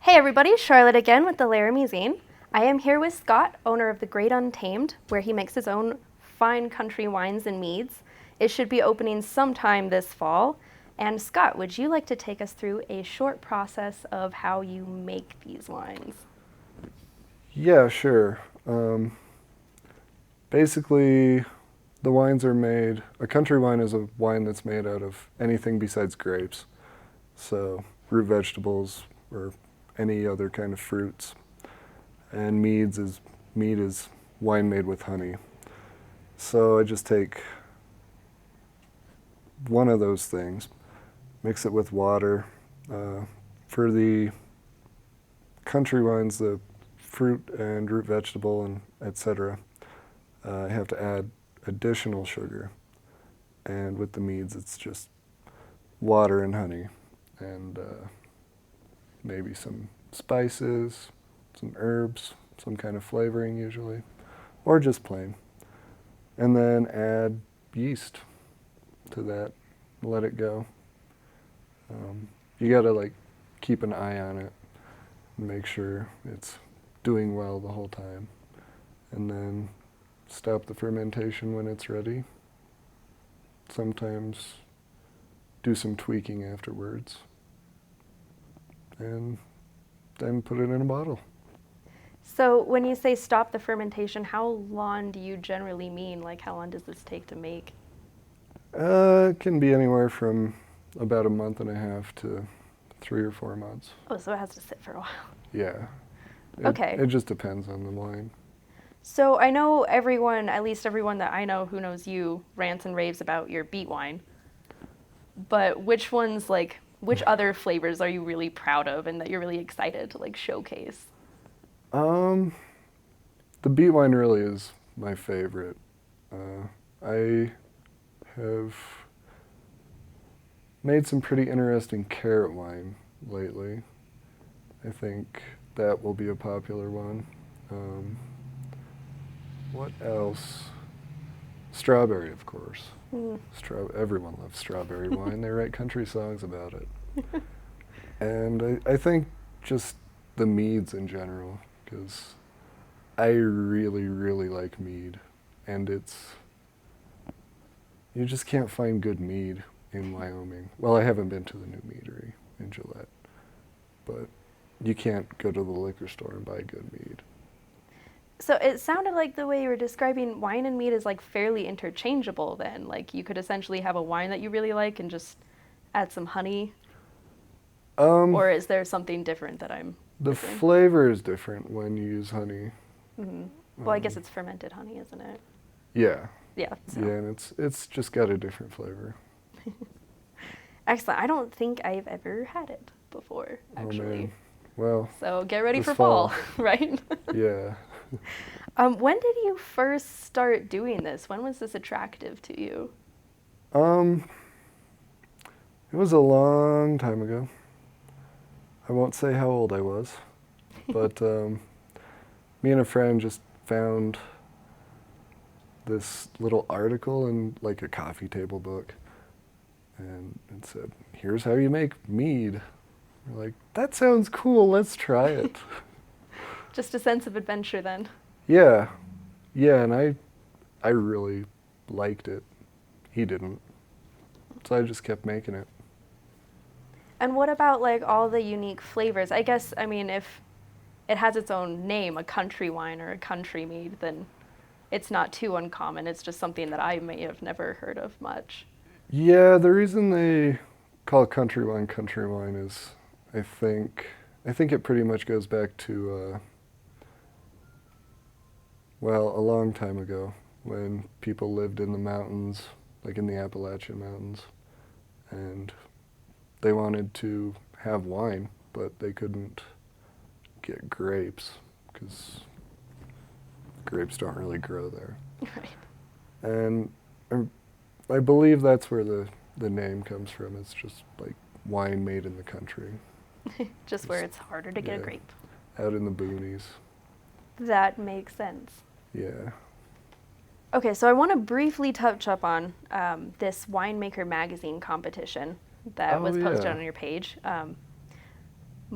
Hey everybody, Charlotte again with the Laramie Zine. I am here with Scott, owner of The Great Untamed, where he makes his own fine country wines and meads. It should be opening sometime this fall. And Scott, would you like to take us through a short process of how you make these wines? Yeah, sure. Basically, the wines are made, a country wine is a wine that's made out of anything besides grapes. So, root vegetables or any other kind of fruits. And mead is wine made with honey. So I just take one of those things, mix it with water. For the country wines, the fruit and root vegetable and etc. I have to add additional sugar, and with the meads it's just water and honey, and maybe some spices, some herbs, some kind of flavoring usually, or just plain. And then add yeast to that, let it go. You gotta keep an eye on it, and make sure it's doing well the whole time, and then stop the fermentation when it's ready. Sometimes do some tweaking afterwards, and then put it in a bottle. So when you say stop the fermentation, how long do you generally mean? Like how long does this take to make? It can be anywhere from about a month and a half to 3 or 4 months. Oh, so it has to sit for a while. Yeah. Okay. It just depends on the wine. So I know everyone, at least everyone that I know who knows you, rants and raves about your beet wine. But which other flavors are you really proud of and that you're really excited to showcase? The beet wine really is my favorite. I have made some pretty interesting carrot wine lately. I think that will be a popular one. What else? Strawberry, of course. Mm. Everyone loves strawberry wine. They write country songs about it. And I think just the meads in general, because I really, really like mead. And you just can't find good mead in Wyoming. Well, I haven't been to the new meadery in Gillette, but you can't go to the liquor store and buy good mead. So it sounded like the way you were describing wine and mead is fairly interchangeable then. Like you could essentially have a wine that you really like and just add some honey. Or is there something different that I'm The missing? flavor is different when you use honey. Mm-hmm. Well, I guess it's fermented honey, isn't it? Yeah. Yeah. So. Yeah, and it's just got a different flavor. Excellent. I don't think I've ever had it before, actually. Oh man. Well. So get ready for fall, right? Yeah. When did you first start doing this? When was this attractive to you? It was a long time ago. I won't say how old I was, but me and a friend just found this little article in a coffee table book, and it said, "Here's how you make mead." We're like, "That sounds cool. Let's try it." Just a sense of adventure then. Yeah, and I really liked it. He didn't, so I just kept making it. And what about all the unique flavors? I guess, I mean, if it has its own name, a country wine or a country mead, then it's not too uncommon. It's just something that I may have never heard of much. Yeah, the reason they call country wine is I think it pretty much goes back to a long time ago when people lived in the mountains, like in the Appalachian Mountains, and they wanted to have wine, but they couldn't get grapes because grapes don't really grow there. Right. And I believe that's where the name comes from. It's just wine made in the country. Just where it's harder to get a grape. Out in the boonies. That makes sense. Yeah. Okay, so I want to briefly touch up on this winemaker magazine competition that was posted on your page.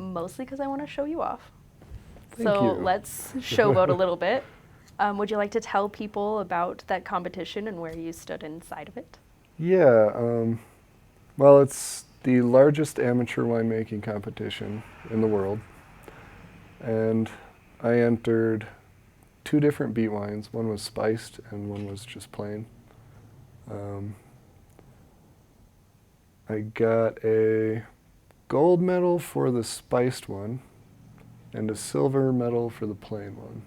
mostly because I want to show you off. Thank So you. let's showboat a little bit. Would you like to tell people about that competition and where you stood inside of it? Yeah, well, it's the largest amateur winemaking competition in the world. And I entered 2 different beet wines. One was spiced and one was just plain. I got a gold medal for the spiced one and a silver medal for the plain one,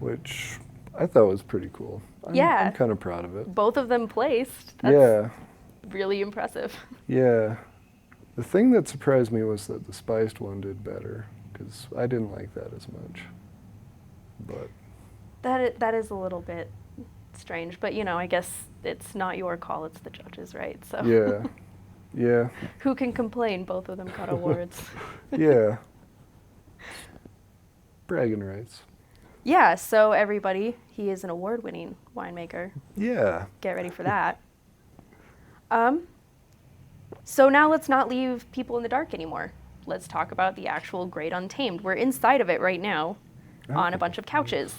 which I thought was pretty cool. I'm kind of proud of it. Both of them placed. That's Yeah, really impressive. yeah. The thing that surprised me was that the spiced one did better, because I didn't like that as much. But That is a little bit strange, but I guess it's not your call, it's the judges, right? So yeah, yeah, who can complain? Both of them got awards. yeah. Bragging rights. Yeah, so everybody, he is an award-winning winemaker. Yeah. Get ready for that. So now let's not leave people in the dark anymore. Let's talk about the actual Great Untamed. We're inside of it right now on a bunch of couches,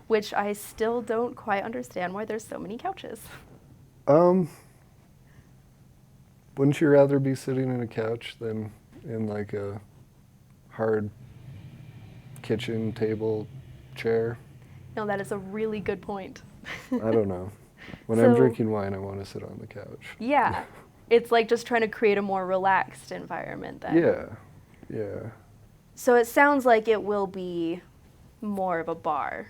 which I still don't quite understand why there's so many couches. Wouldn't you rather be sitting in a couch than in like a hard kitchen table chair? No, that is a really good point. I don't know. When I'm So- drinking wine, I want to sit on the couch. Yeah, it's like just trying to create a more relaxed environment then. Yeah, yeah. So it sounds like it will be more of a bar.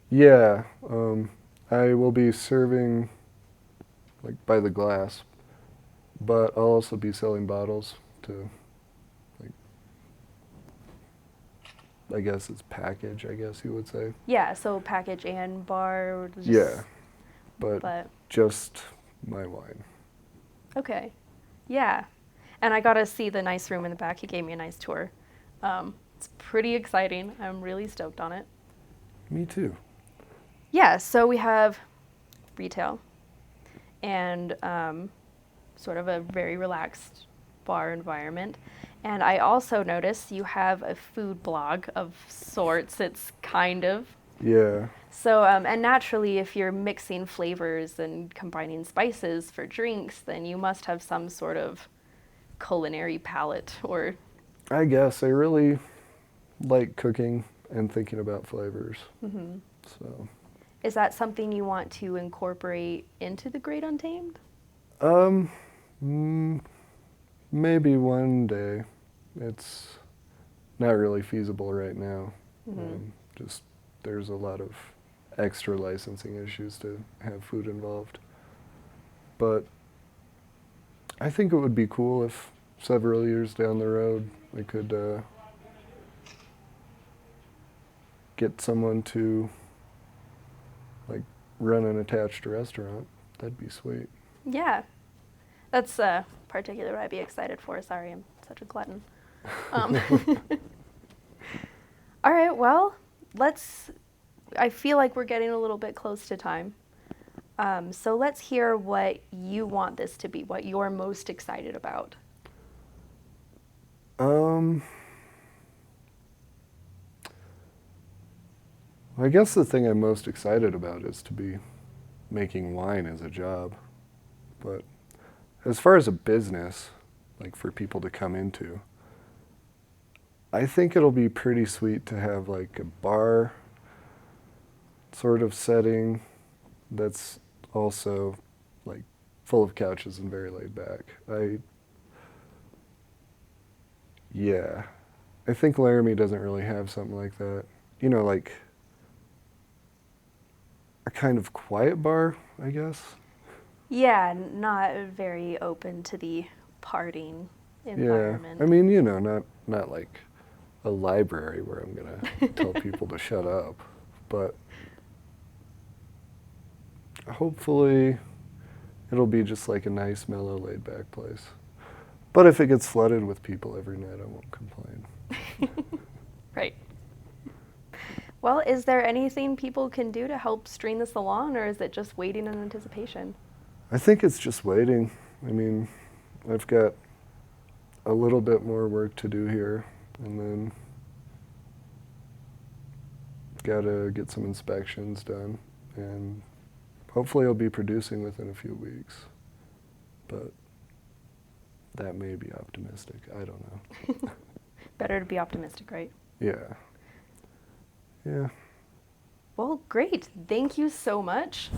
Yeah, I will be serving like by the glass, but I'll also be selling bottles to, like, I guess it's package, I guess you would say. Yeah, so package and bar. Just, Yeah, but But just my wine. okay, yeah. And I got to see the nice room in the back. He gave me a nice tour. It's pretty exciting. I'm really stoked on it. Me too. Yeah, so we have retail and sort of a very relaxed bar environment. And I also noticed you have a food blog of sorts. It's kind of. Yeah, So, and naturally, if you're mixing flavors and combining spices for drinks, then you must have some sort of culinary palate or. I guess I really like cooking and thinking about flavors. Mhm. So, Is that something you want to incorporate into the Great Untamed? maybe one day. It's not really feasible right now. Just there's a lot of extra licensing issues to have food involved. But I think it would be cool if several years down the road we could get someone to like run an attached restaurant. That'd be sweet. Yeah, that's particularly what I'd be excited for. Sorry, I'm such a glutton. All right, well, I feel like we're getting a little bit close to time. So let's hear what you want this to be, what you're most excited about. I guess the thing I'm most excited about is to be making wine as a job. But as far as a business, like for people to come into, I think it'll be pretty sweet to have like a bar sort of setting that's also like full of couches and very laid back. I think Laramie doesn't really have something like that. Like a kind of quiet bar, I guess. Yeah, not very open to the partying environment. Yeah, I mean, not like a library where I'm gonna tell people to shut up, but hopefully it'll be just like a nice, mellow, laid-back place. But if it gets flooded with people every night, I won't complain. Right. Well, is there anything people can do to help string this along, or is it just waiting in anticipation? I think it's just waiting. I mean, I've got a little bit more work to do here, and then gotta get some inspections done, and hopefully it'll be producing within a few weeks. But that may be optimistic. I don't know. Better to be optimistic, right? Yeah. Yeah. Well, great. Thank you so much.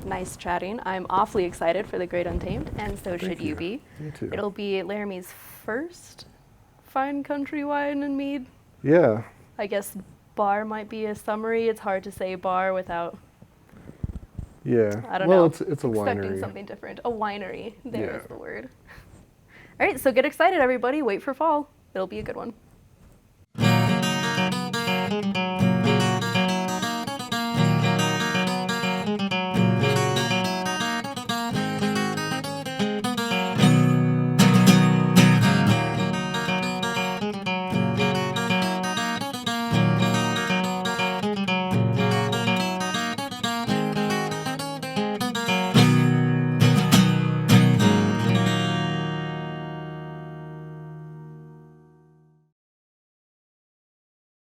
Nice chatting. I'm awfully excited for the Great Untamed, and so should you be. Me too. It'll be Laramie's first fine country wine and mead. Yeah. I guess bar might be a summary. It's hard to say bar without, Yeah. I don't well, know. it's a Expecting winery. something different. A winery. There's Yeah. the word. All right, so get excited, everybody. Wait for fall. It'll be a good one.